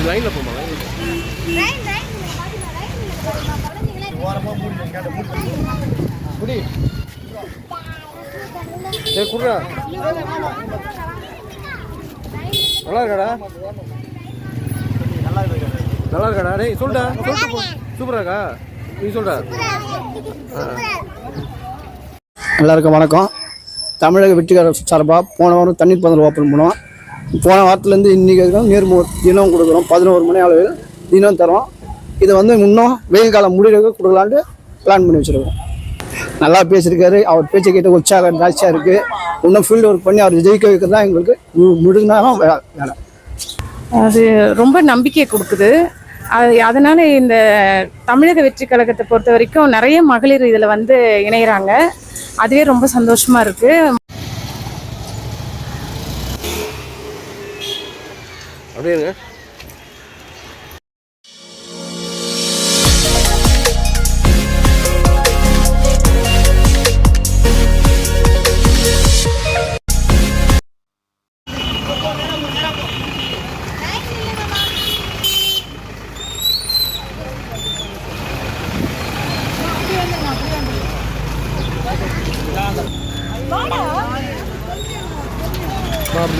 லைன்ல போமா குடுறா நல்லா இருக்காடா நல்லா இருக்காடா டேய் சொல்டா சொல்லிட்டு சூப்பரா இருக்கா நீ சொல்டா எல்லாருக்கும் வணக்கம். தமிழக வெற்றிக்கார சார்பாக போன வாரம் தண்ணீர் பந்தல் ஓப்பன் பண்ணுவோம். போன வாரத்துலேருந்து இன்றைக்கி நீர் தினம் கொடுக்குறோம். 11 மணி அளவில் தினம் தரோம். இதை இன்னும் வெயில் காலம் முடிவுக்கு கொடுக்கலான்ட்டு பிளான் பண்ணி வச்சுருக்கோம். நல்லா பேசியிருக்காரு. அவர் பேச்சை கேட்டு உற்சாகம் ஜாஸ்தியாக இருக்குது. இன்னும் ஃபீல்டு ஒர்க் பண்ணி அவர் ஜெயிக்க வைக்கிறது தான் எங்களுக்கு முடிஞ்சாலும் வேலை. அது ரொம்ப நம்பிக்கை கொடுக்குது. அதனால் இந்த தமிழக வெற்றி கழகத்தை பொறுத்த வரைக்கும் நிறைய மகளிர் இதில் இணைகிறாங்க. அதுவே ரொம்ப சந்தோஷமாக இருக்குது. அப்படியே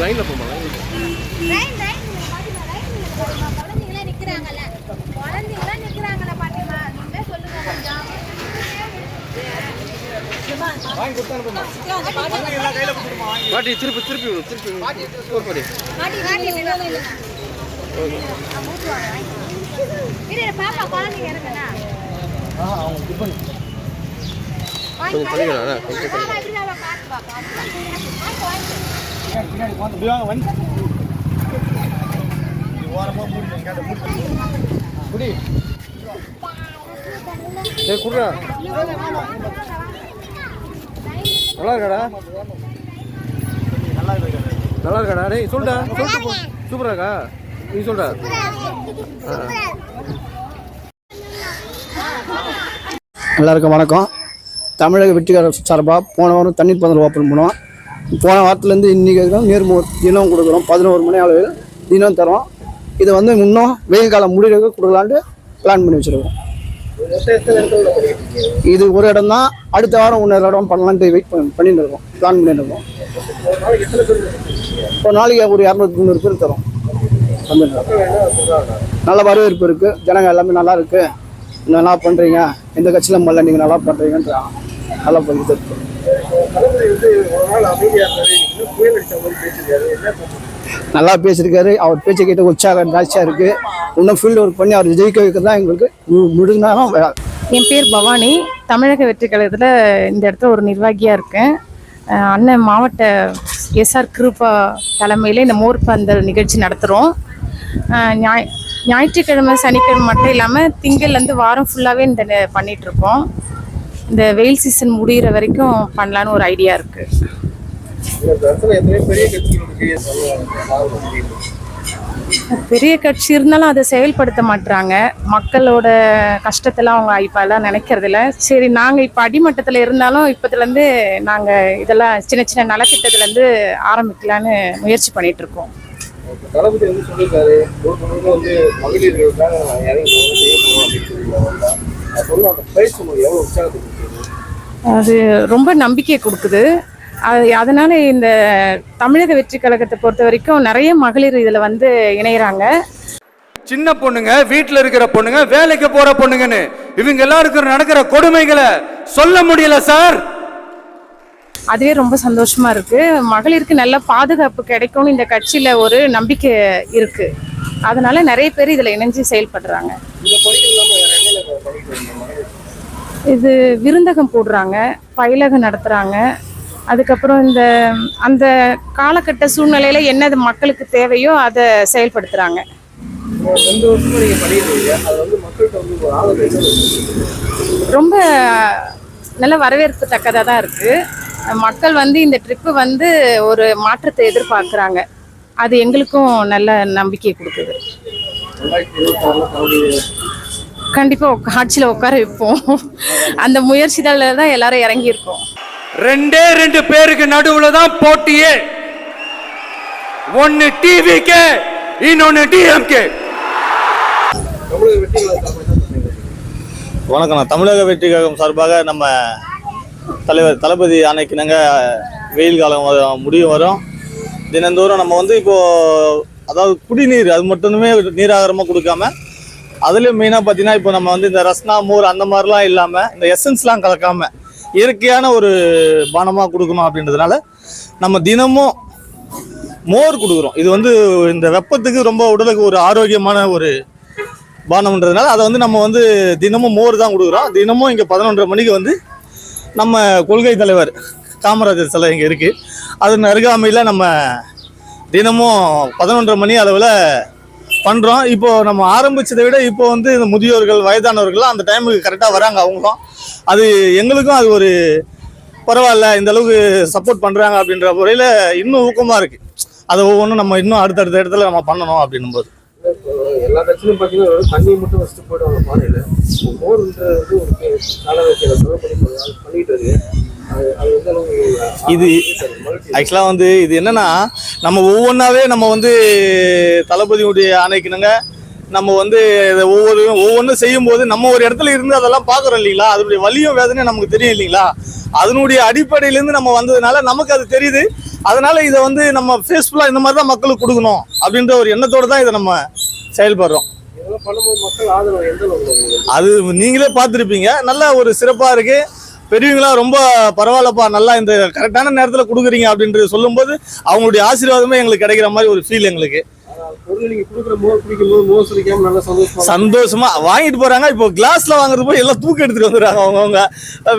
லைன்ல போமா பாட்டி திருப்பி திருப்பி திருப்பி கொஞ்சம் பண்ணிக்கலாம் குடுறா நல்லா இருக்காடா நல்லா இருக்காடா டேய் சொல்டா சொல்லிட்டு சூப்பரா இருக்கா நீ சொல்டா எல்லாருக்கும் வணக்கம். தமிழக வெற்றிக்கார சார்பாக போன வாரம் தண்ணீர் பந்தல் ஓப்பன் பண்ணுவோம். போன வாரத்துலேருந்து இன்றைக்கி நீர் தினம் கொடுக்குறோம். 11 மணி அளவில் தினம் தரோம். இதை இன்னும் வெயில் காலம் முடிவுக்கு கொடுக்கலான்ட்டு பிளான் பண்ணி வச்சுருக்கோம். இது ஒரு இடம் தான். அடுத்த வாரம் இன்னொரு இடம் பண்ணலான்ட்டு வெயிட் பண்ணிட்டு இருக்கோம். பிளான் பண்ணிட்டு இருக்கோம். ஒரு நாளைக்கு ஒரு 200-300 பேர் தரோம். நல்ல வரவேற்பு இருக்குது. ஜனங்கள் எல்லாமே நல்லா இருக்குது. நல்லா பண்ணுறீங்க, எந்த கட்சியிலும் பண்ணல, நீங்கள் நல்லா பண்ணுறீங்கன்ற நல்லா பண்ணிட்டு இருக்கு. நல்லா பேசியிருக்காரு. அவர் பேச்சை கேட்டு உற்சாகம் ஜாஸ்தியாக இருக்குது. இன்னும் ஃபீல்டு ஒர்க் பண்ணி அவர் ஜெயிக்க வைக்கிறது தான் எங்களுக்கு முடிஞ்சாலும் வேலை. என் பேர் பவானி. தமிழக வெற்றி கழகத்தில் இந்த இடத்துல ஒரு நிர்வாகியாக இருக்கேன். அண்ணன் மாவட்ட எஸ்ஆர் கிருப்பா தலைமையில் இந்த மோர் பந்தல் நிகழ்ச்சி நடத்துகிறோம். ஞாயிற்றுக்கிழமை சனிக்கிழமை மட்டும் இல்லாமல் திங்கள்லேருந்து வாரம் ஃபுல்லாகவே இந்த பண்ணிகிட்ருக்கோம். இந்த வெயில் சீசன் முடிகிற வரைக்கும் பண்ணலான்னு ஒரு ஐடியா இருக்குது. பெரிய கட்சி இருந்தாலும் அதை செயல்படுத்த மாட்டுறாங்க. மக்களோட கஷ்டத்தெல்லாம் அவங்க இப்போல்லாம் நினைக்கிறதில்ல. சரி, நாங்கள் இப்போ அடிமட்டத்தில் இருந்தாலும் இப்போதுலேருந்து நாங்கள் இதெல்லாம் சின்ன சின்ன நலத்திட்டத்துலேருந்து ஆரம்பிக்கலான்னு முயற்சி பண்ணிகிட்ருக்கோம். தளபதி சொல்லியிருக்காரு, அது ரொம்ப நம்பிக்கை கொடுக்குது. அதனால இந்த தமிழக வெற்றி கழகத்தை பொறுத்த வரைக்கும் நிறைய மகளிர் இதில் இணைகிறாங்க. சின்ன பொண்ணுங்க, வீட்டில் இருக்கிற பொண்ணுங்க, வேலைக்கு போற பொண்ணுங்கன்னு இவங்க எல்லாருக்கும் நடக்கிற கொடுமைகளை சொல்ல முடியல சார். அதுவே ரொம்ப சந்தோஷமா இருக்கு. மகளிருக்கு நல்ல பாதுகாப்பு கிடைக்கும்னு இந்த கட்சியில ஒரு நம்பிக்கை இருக்கு. அதனால நிறைய பேர் இதுல இணைஞ்சு செயல்படுறாங்க. இது விருந்தகம் போடுறாங்க, பயிலகம் நடத்துறாங்க. அதுக்கப்புறம் அந்த காலகட்ட சூழ்நிலையில என்னது மக்களுக்கு தேவையோ அதை செயல்படுத்துறாங்க. ரொம்ப நல்ல வரவேற்பு தக்கதாக தான் இருக்கு. மக்கள் இந்த ட்ரிப்பு ஒரு மாற்றத்தை எதிர்பார்க்குறாங்க. அது எங்களுக்கும் நல்ல நம்பிக்கை கொடுக்குது. கண்டிப்பா ஆட்சியில உட்கார வைப்போம். அந்த முயற்சிகள் தான் எல்லாரும் இறங்கி இருக்கோம். 2 பேருக்கு நடுவுல தான் போட்டியே. ஒன்னு டிவிகே, இன்னொன்னு டிஎம்கே. வணக்கம். நான் தமிழக வெற்றி கழகம் சார்பாக நம்ம தலைவர் தளபதி ஆணைக்கினங்க வெயில் காலம் முடியும் வரும். தினந்தோறும் நம்ம வந்து இப்போது அதாவது குடிநீர் அது மட்டுமே நீராகாரமாக கொடுக்காம அதுலேயும் மெயினாக பார்த்தீங்கன்னா இப்போ நம்ம வந்து இந்த ரஸ்னா மோர் அந்த மாதிரிலாம் இல்லாமல் இந்த எசன்ஸ்லாம் கலக்காமல் இயற்கையான ஒரு பானமாக கொடுக்கணும் அப்படின்றதுனால நம்ம தினமும் மோர் கொடுக்குறோம். இது வந்து இந்த வெப்பத்துக்கு ரொம்ப உடலுக்கு ஒரு ஆரோக்கியமான ஒரு பானம்ன்றதுனால அதை வந்து நம்ம வந்து தினமும் மோர் தான் கொடுக்குறோம். தினமும் இங்கே 11:30 மணிக்கு வந்து நம்ம கொள்கை தலைவர் காமராஜர் சிலை இங்கே இருக்குது. அதன் அருகாமையில் நம்ம தினமும் 11:30 மணி அளவில் பண்ணுறோம். இப்போது நம்ம ஆரம்பித்ததை விட இப்போ வந்து இந்த முதியோர்கள் வயதானவர்கள்லாம் அந்த டைமுக்கு கரெக்டாக வராங்க. அவங்களும் அது எங்களுக்கும் அது ஒரு பரவாயில்ல, இந்த அளவுக்கு சப்போர்ட் பண்ணுறாங்க அப்படின்ற முறையில் இன்னும் ஊக்கமாக இருக்குது. அதை ஒவ்வொன்றும் நம்ம இன்னும் அடுத்தடுத்த இடத்துல நம்ம பண்ணணும் அப்படின்னும் போது எல்லா கட்சியிலும் பார்த்தீங்கன்னா தண்ணியை மட்டும் வச்சுட்டு போயிடுவாங்க பானையில். மோர்ன்றது ஒரு பண்ணிட்டு இருக்கு. இது ஆக்சுவலாக வந்து இது என்னன்னா நம்ம ஒவ்வொன்றாவே நம்ம வந்து தளபதியுடைய ஆணைக்கினங்க நம்ம வந்து ஒவ்வொன்றும் செய்யும்போது நம்ம ஒரு இடத்துல இருந்து அதெல்லாம் பார்க்குறோம் இல்லைங்களா, அதனுடைய வலியும் வேதனையும் நமக்கு தெரியும் இல்லைங்களா. அதனுடைய அடிப்படையிலேருந்து நம்ம வந்ததுனால நமக்கு அது தெரியுது. அதனால இதை வந்து நம்ம ஃபேஸ்ஃபுல்லாக இந்த மாதிரி தான் மக்களுக்கு கொடுக்கணும் அப்படின்ற ஒரு எண்ணத்தோடு தான் இதை நம்ம செயல்படுறோம். அது நீங்களே பார்த்துருப்பீங்க, நல்ல ஒரு சிறப்பாக இருக்குது. பெரியவங்களாம் ரொம்ப பரவாயில்லப்பா, நல்லா இந்த கரெக்டான நேரத்தில் கொடுக்குறீங்க அப்படின்றது சொல்லும்போது அவங்களுடைய ஆசீர்வாதமே எங்களுக்கு கிடைக்கிற மாதிரி ஒரு ஃபீல் எங்களுக்கு. சந்தோஷமா வாங்கிட்டு போறாங்க. இப்போ கிளாஸ்ல வாங்குறது போய் எல்லாம் தூக்கி எடுத்துட்டு வந்துடுறாங்க. அவங்கவுங்க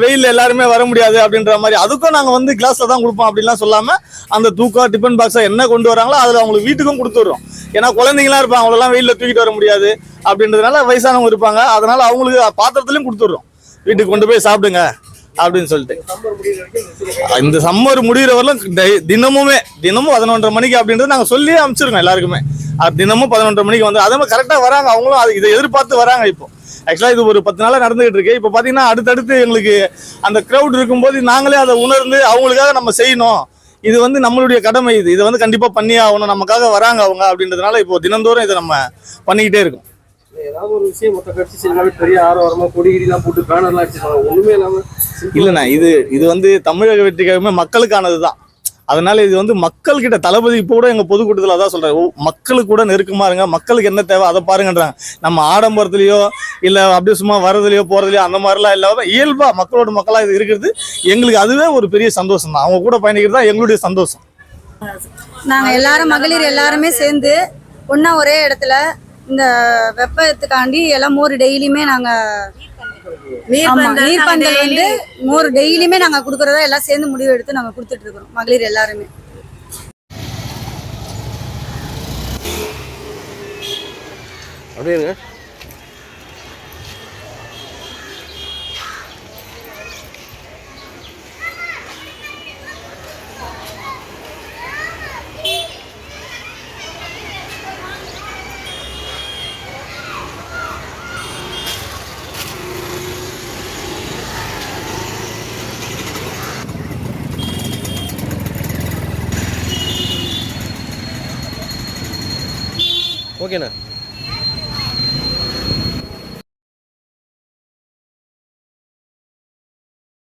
வெயில்ல எல்லாருமே வர முடியாது அப்படின்ற மாதிரி அதுக்கும் நாங்க வந்து கிளாஸ்ல தான் கொடுப்போம் அப்படின்லாம் சொல்லாம அந்த தூக்கம் டிஃபன் பாக்ஸா என்ன கொண்டு வராங்களோ அதுல அவங்களுக்கு வீட்டுக்கும் கொடுத்துடுறோம். ஏன்னா குழந்தைங்களாம் இருப்பாங்க, அவங்களெல்லாம் வெயில்ல தூக்கிட்டு வர முடியாது அப்படின்றதுனால வயசானவங்க இருப்பாங்க. அதனால அவங்களுக்கு பாத்திரத்துலயும் கொடுத்துடுறோம், வீட்டுக்கு கொண்டு போய் சாப்பிடுங்க அப்படின்னு சொல்லிட்டு. இந்த சம்மர் முடிகிற வரலாம் தினமும் 11:30 மணிக்கு அப்படின்றது நாங்கள் சொல்லி அனுப்பிச்சிருக்கோம் எல்லாருக்குமே. தினமும் 11:30 மணிக்கு வந்து அதே மாதிரி கரெக்டாக வராங்க. அவங்களும் அது இதை எதிர்பார்த்து வராங்க. இப்போ ஆக்சுவலாக இது ஒரு 10 நாளாக நடந்துகிட்டு இருக்கு. இப்போ பார்த்தீங்கன்னா அடுத்தடுத்து எங்களுக்கு அந்த க்ரௌட் இருக்கும்போது நாங்களே அதை உணர்ந்து அவங்களுக்காக நம்ம செய்யணும், இது வந்து நம்மளுடைய கடமை, இதை வந்து கண்டிப்பாக பண்ணி ஆகணும், நமக்காக வராங்க அவங்க அப்படின்றதுனால இப்போ தினந்தோறும் இதை நம்ம பண்ணிக்கிட்டே இருக்கோம். ஏதாவது ஒரு விஷயம் மொத்த கட்சி செய்யலாம், பெரிய ஆரவாரமா கொடிகிரிலாம் போட்டு பேனர்லாம் அடிச்சிருக்காங்க, ஒண்ணுமே இல்லாம இல்லைண்ணா. இது வந்து தமிழக வெற்றி கழகமே மக்களுக்கானது தான். அதனால இது வந்து மக்கள் கிட்ட தளபதி இப்போ கூட எங்க பொதுக்கூட்டத்தில் அதான் சொல்றாரு, மக்களுக்கு கூட நெருக்கமா இருங்க, மக்களுக்கு என்ன தேவை அதை பாருங்கன்றாங்க. நம்ம ஆடம்பரத்துலயோ இல்ல அப்படியே சும்மா வரதுலயோ போறதுலயோ அந்த மாதிரிலாம் இல்லாம இயல்பா மக்களோட மக்களா இது இருக்கிறது எங்களுக்கு அதுவே ஒரு பெரிய சந்தோஷம் தான். அவங்க கூட பயணிக்கிறது தான் எங்களுடைய சந்தோஷம். நாங்க எல்லாரும் மகளிர் எல்லாருமே சேர்ந்து ஒன்னா ஒரே இடத்துல இந்த வெப்பத்துக்காண்டி எல்லாம் மோர் டெய்லியுமே நாங்க நீர்பந்தல் வந்து மோர் டெய்லியுமே நாங்க குடுக்கறதா எல்லாம் சேர்ந்து முடிவு எடுத்து நாங்க கொடுத்துட்டு இருக்கிறோம் மகளிர் எல்லாருமே. அப்படியே ஓகேண்ணா.